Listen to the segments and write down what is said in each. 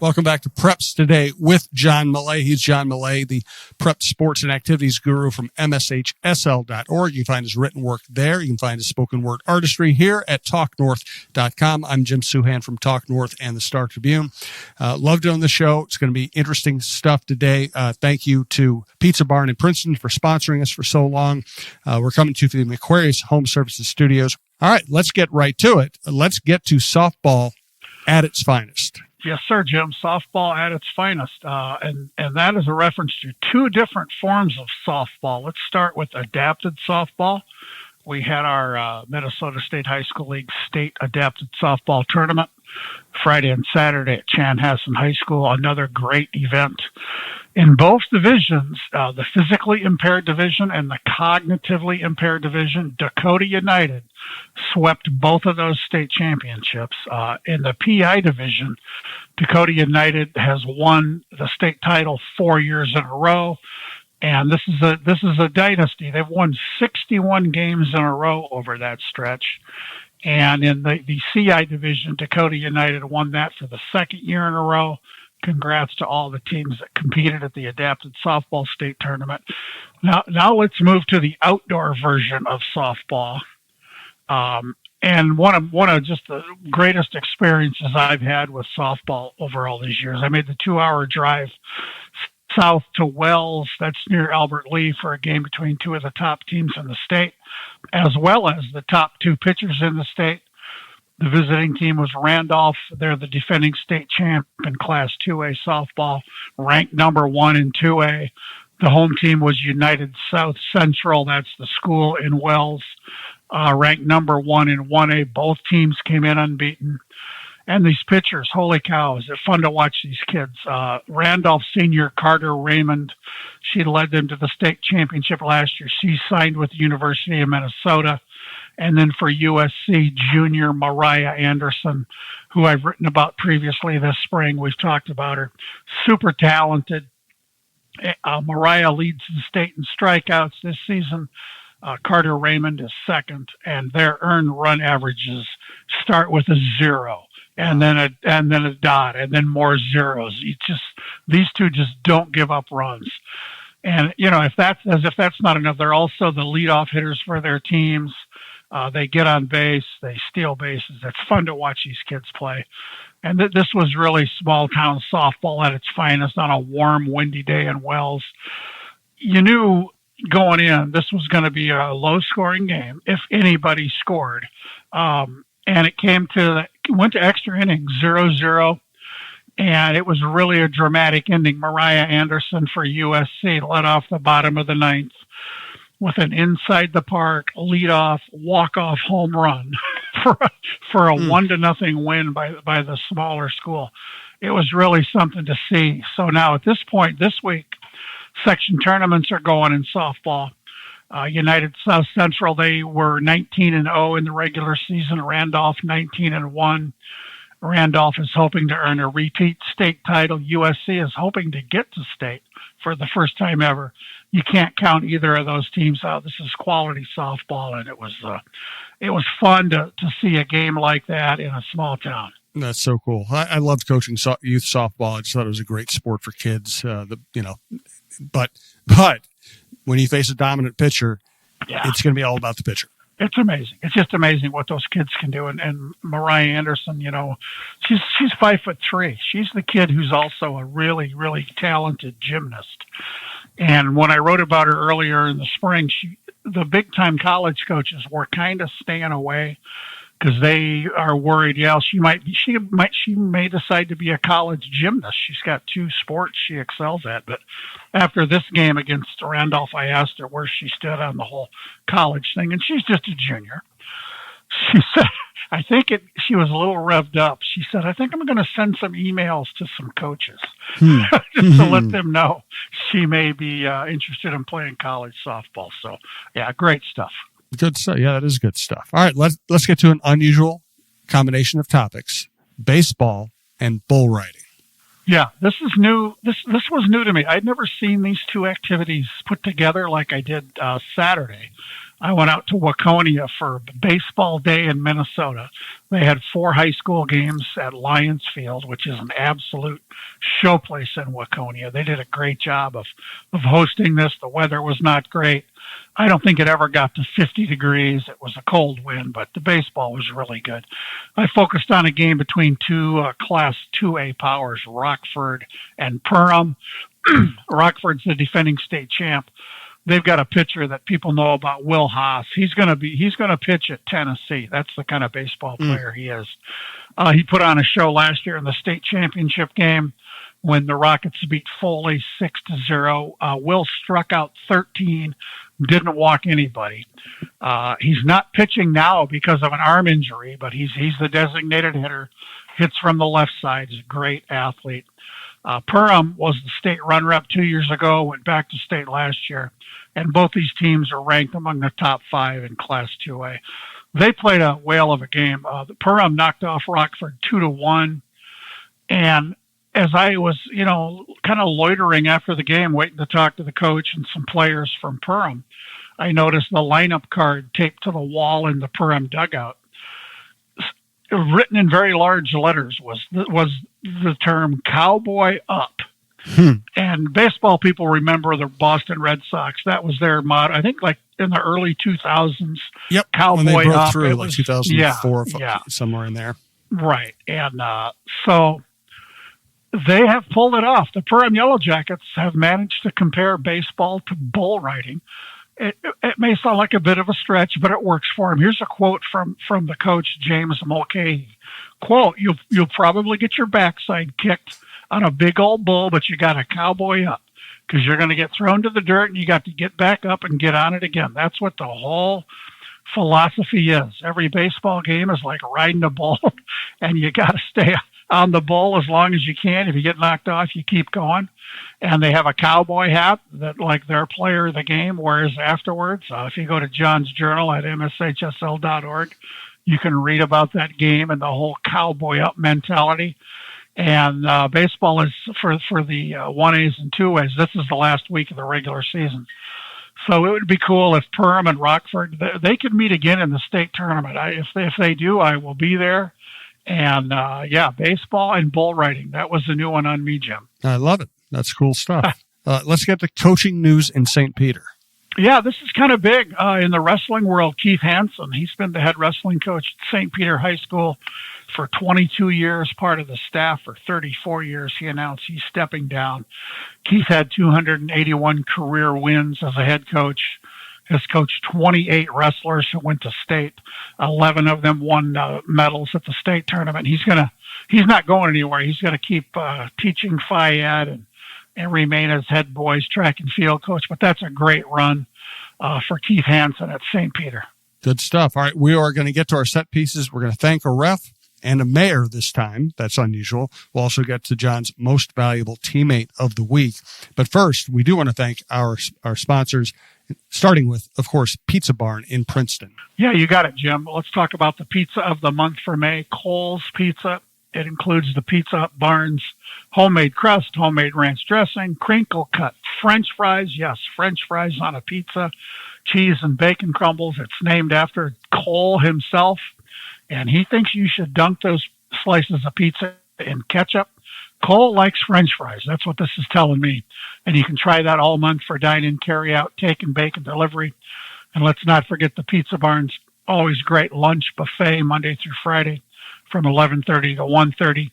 Welcome back to Preps Today with John Millea. He's John Millea, the prep sports and activities guru from MSHSL.org. You can find his written work there. You can find his spoken word artistry here at TalkNorth.com. I'm Jim Suhan from Talk North and the Star Tribune. Love doing the show. It's going to be interesting stuff today. Thank you to Pizza Barn in Princeton for sponsoring us for so long. We're coming to you from the Aquarius Home Services Studios. All right, let's get right to it. Let's get to softball at its finest. Yes, sir, Jim. Softball at its finest. And that is a reference to two different forms of softball. Let's start with adapted softball. We had our Minnesota State High School League State Adapted Softball Tournament Friday and Saturday at Chanhassen High School. Another great event. In both divisions, the physically impaired division and the cognitively impaired division, Dakota United swept both of those state championships. In the PI division, Dakota United has won the state title 4 years in a row. And this is a dynasty. They've won 61 games in a row over that stretch. And in the CI division, Dakota United won that for the second year in a row. Congrats to all the teams that competed at the Adapted Softball State Tournament. Now let's move to the outdoor version of softball. And one of just the greatest experiences I've had with softball over all these years. I made the 2-hour drive south to Wells, that's near Albert Lee, for a game between two of the top teams in the state, as well as the top two pitchers in the state. The visiting team was Randolph. They're the defending state champ in Class 2A softball, ranked number 1 in 2A. The home team was United South Central. That's the school in Wells, ranked number 1 in 1A. Both teams came in unbeaten. And these pitchers, holy cow, is it fun to watch these kids. Randolph senior Carter Raymond, she led them to the state championship last year. She signed with the University of Minnesota. And then for USC, junior Mariah Anderson, who I've written about previously this spring. We've talked about her. Super talented. Mariah leads the state in strikeouts this season. Carter Raymond is second, and their earned run averages start with a 0. And then a dot, and then more zeros. These two just don't give up runs. And if that's not enough, they're also the leadoff hitters for their teams. They get on base, they steal bases. It's fun to watch these kids play. And this was really small town softball at its finest on a warm, windy day in Wells. You knew going in this was going to be a low-scoring game if anybody scored. And it went to extra innings, 0-0. And it was really a dramatic ending. Mariah Anderson for USC led off the bottom of the ninth with an inside the park, leadoff, walk-off home run for a 1-0 win by the smaller school. It was really something to see. So now at this point, this week, section tournaments are going in softball. United South Central, they were 19-0 in the regular season. Randolph 19-1. Randolph is hoping to earn a repeat state title. USC is hoping to get to state for the first time ever. You can't count either of those teams out. This is quality softball, and it was fun to see a game like that in a small town. That's so cool. I loved coaching youth softball. I just thought it was a great sport for kids. But when you face a dominant pitcher, It's going to be all about the pitcher. It's amazing. It's just amazing what those kids can do. And Mariah Anderson, she's 5'3". She's the kid who's also a really, really talented gymnast. And when I wrote about her earlier in the spring, the big-time college coaches were kind of staying away because they are worried. She may decide to be a college gymnast. She's got 2 sports she excels at. But after this game against Randolph, I asked her where she stood on the whole college thing, and she's just a junior. She said, she was a little revved up. She said, I think I'm going to send some emails to some coaches just to let them know she may be interested in playing college softball. So, yeah, great stuff. Good stuff. Yeah, that is good stuff. All right, let's get to an unusual combination of topics: baseball and bull riding. Yeah, this is new. This was new to me. I'd never seen these two activities put together like I did Saturday. I went out to Waconia for Baseball Day in Minnesota. They had 4 high school games at Lions Field, which is an absolute showplace in Waconia. They did a great job of hosting this. The weather was not great. I don't think it ever got to 50 degrees. It was a cold wind, but the baseball was really good. I focused on a game between two Class 2A powers, Rockford and Perham. Rockford's the defending state champ. They've got a pitcher that people know about, Will Haas. He's going to pitch at Tennessee. That's the kind of baseball player he is. He put on a show last year in the state championship game when the Rockets beat Foley 6-0. Will struck out 13, didn't walk anybody. He's not pitching now because of an arm injury, but he's the designated hitter. Hits from the left side. He's a great athlete. Perham was the state runner-up 2 years ago, went back to state last year, and both these teams are ranked among the top 5 in Class 2A. They played a whale of a game. Perham knocked off Rockford 2-1, and as I was, kind of loitering after the game, waiting to talk to the coach and some players from Perham, I noticed the lineup card taped to the wall in the Perham dugout. Written in very large letters was the term "Cowboy Up." And baseball people remember the Boston Red Sox. That was their motto. I think like in the early 2000s. Yep. Cowboy when they broke Up. through, like 2004, yeah. somewhere in there. Right. And so they have pulled it off. The Perham Yellow Jackets have managed to compare baseball to bull riding. It may sound like a bit of a stretch, but it works for him. Here's a quote from the coach, James Mulcahy. Quote, you'll probably get your backside kicked on a big old bull, but you got to cowboy up because you're going to get thrown to the dirt and you got to get back up and get on it again. That's what the whole philosophy is. Every baseball game is like riding a bull, and you got to stay on the bull as long as you can. If you get knocked off, you keep going. And they have a cowboy hat that, like, their player of the game wears afterwards. If you go to John's Journal at MSHSL.org, you can read about that game and the whole cowboy up mentality. And baseball is for the 1As and 2As. This is the last week of the regular season. So it would be cool if Perham and Rockford, they could meet again in the state tournament. If they do, I will be there. And, baseball and bull riding. That was the new one on me, Jim. I love it. That's cool stuff. Let's get to coaching news in St. Peter. Yeah, this is kind of big in the wrestling world. Keith Hansen, he's been the head wrestling coach at St. Peter High School for 22 years, part of the staff for 34 years. He announced he's stepping down. Keith had 281 career wins as a head coach. Has coached 28 wrestlers who went to state. 11 of them won medals at the state tournament. He's not going anywhere. He's going to keep teaching Phi Ed and remain as head boys track and field coach. But that's a great run for Keith Hansen at St. Peter. Good stuff. All right, we are going to get to our set pieces. We're going to thank a ref and a mayor this time. That's unusual. We'll also get to John's most valuable teammate of the week. But first, we do want to thank our sponsors, starting with, of course, Pizza Barn in Princeton. Yeah, you got it, Jim. Let's talk about the pizza of the month for May, Cole's Pizza. It includes the Pizza Barn's homemade crust, homemade ranch dressing, crinkle cut French fries. Yes, French fries on a pizza, cheese and bacon crumbles. It's named after Cole himself, and he thinks you should dunk those slices of pizza in ketchup. Cole likes French fries. That's what this is telling me. And you can try that all month for dine-in, carry-out, take and bake and delivery. And let's not forget the Pizza Barn's always great lunch buffet Monday through Friday from 11:30 to 1:30.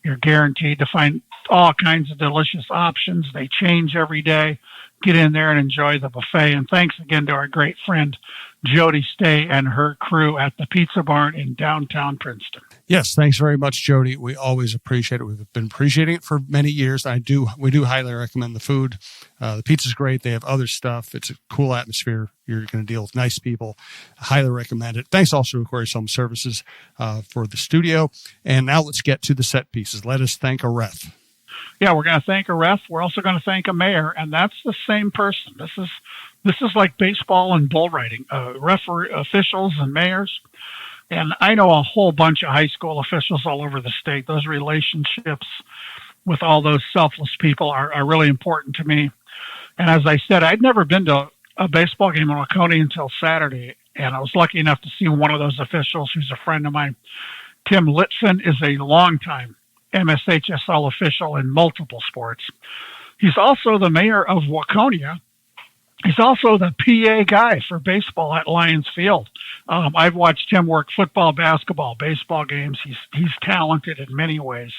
You're guaranteed to find all kinds of delicious options. They change every day. Get in there and enjoy the buffet. And thanks again to our great friend, Jody Stay and her crew at the Pizza Barn in downtown Princeton. Yes, thanks very much, Jody. We always appreciate it. We've been appreciating it for many years. We do highly recommend the food. The pizza's great. They have other stuff. It's a cool atmosphere. You're going to deal with nice people. I highly recommend it. Thanks also to Aquarius Home Services for the studio. And now let's get to the set pieces. Let us thank a ref. Yeah, we're going to thank a ref. We're also going to thank a mayor, and that's the same person. This is like baseball and bull riding, referee, officials and mayors. And I know a whole bunch of high school officials all over the state. Those relationships with all those selfless people are really important to me. And as I said, I'd never been to a baseball game in Waconia until Saturday, and I was lucky enough to see one of those officials who's a friend of mine. Tim Litson is a longtime MSHSL official in multiple sports. He's also the mayor of Waconia. He's also the PA guy for baseball at Lions Field. I've watched him work football, basketball, baseball games. He's talented in many ways.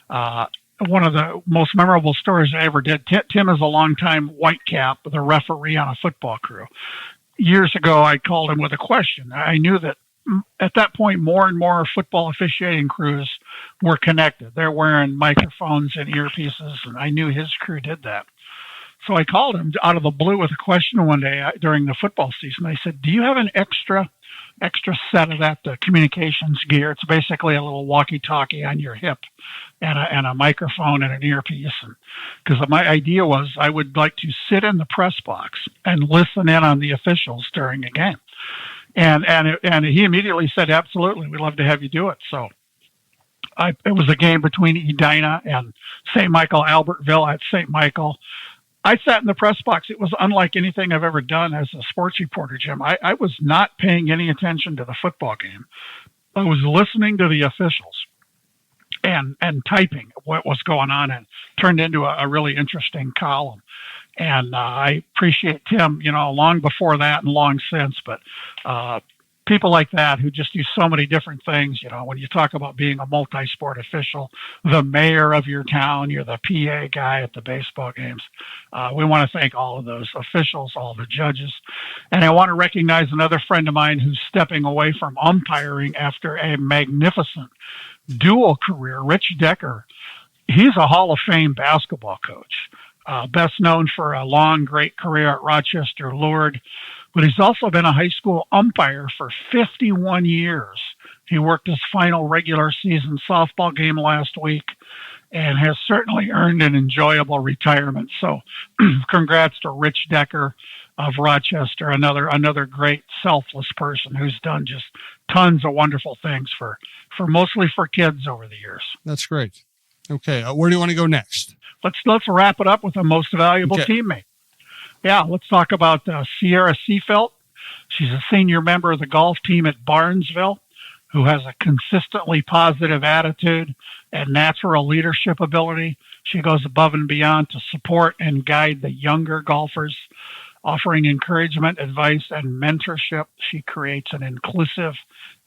One of the most memorable stories I ever did. Tim is a longtime Whitecap, the referee on a football crew. Years ago, I called him with a question. I knew that at that point, more and more football officiating crews were connected. They're wearing microphones and earpieces, and I knew his crew did that. So I called him out of the blue with a question one day during the football season. I said, do you have an extra set of that communications gear? It's basically a little walkie-talkie on your hip and a microphone and an earpiece. Because my idea was I would like to sit in the press box and listen in on the officials during a game. And he immediately said, absolutely, we'd love to have you do it. So it was a game between Edina and St. Michael, Albertville at St. Michael. I sat in the press box. It was unlike anything I've ever done as a sports reporter, Jim. I was not paying any attention to the football game. I was listening to the officials and typing what was going on, and turned into a really interesting column. And I appreciate Tim, long before that and long since, but people like that who just do so many different things. When you talk about being a multi-sport official, the mayor of your town, you're the PA guy at the baseball games. We want to thank all of those officials, all the judges. And I want to recognize another friend of mine who's stepping away from umpiring after a magnificent dual career, Rich Decker. He's a Hall of Fame basketball coach. Best known for a long, great career at Rochester Lourdes, but he's also been a high school umpire for 51 years. He worked his final regular season softball game last week and has certainly earned an enjoyable retirement. So congrats to Rich Decker of Rochester, another great selfless person who's done just tons of wonderful things for mostly for kids over the years. That's great. Okay, where do you want to go next? Let's wrap it up with a most valuable teammate. Yeah, let's talk about Sierra Seafelt. She's a senior member of the golf team at Barnesville, who has a consistently positive attitude and natural leadership ability. She goes above and beyond to support and guide the younger golfers, offering encouragement, advice, and mentorship. She creates an inclusive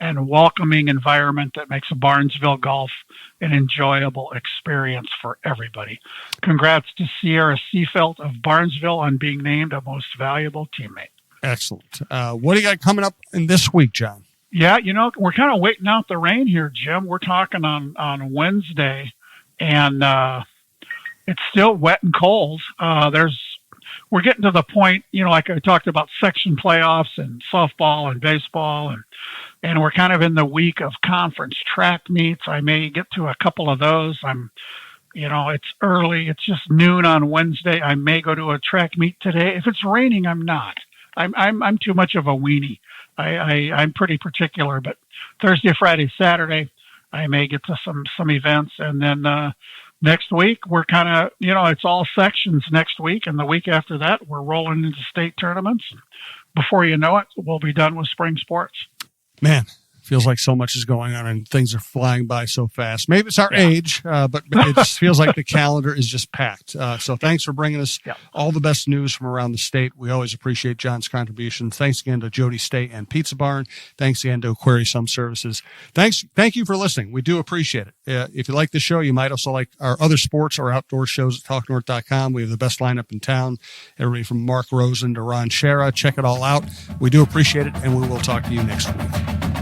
and welcoming environment that makes Barnesville golf an enjoyable experience for everybody. Congrats to Sierra Seafelt of Barnesville on being named a most valuable teammate. Excellent. What do you got coming up in this week, John? Yeah, we're kind of waiting out the rain here, Jim. We're talking on Wednesday, and it's still wet and cold. We're getting to the point, like I talked about section playoffs and softball and baseball, and we're kind of in the week of conference track meets. I may get to a couple of those. It's early. It's just noon on Wednesday. I may go to a track meet today. If it's raining, I'm not. I'm too much of a weenie. I'm pretty particular, but Thursday, Friday, Saturday, I may get to some events, and then next week, we're kind of, it's all sections next week. And the week after that, we're rolling into state tournaments. Before you know it, we'll be done with spring sports. Man, feels like so much is going on and things are flying by so fast. Maybe it's our age, but it just feels like the calendar is just packed. So thanks for bringing us all the best news from around the state. We always appreciate John's contribution. Thanks again to Jody State and Pizza Barn. Thanks again to Aquari Some Services. Thank you for listening. We do appreciate it. If you like the show, you might also like our other sports or outdoor shows at talknorth.com. We have the best lineup in town. Everybody from Mark Rosen to Ron Shera. Check it all out. We do appreciate it, and we will talk to you next week.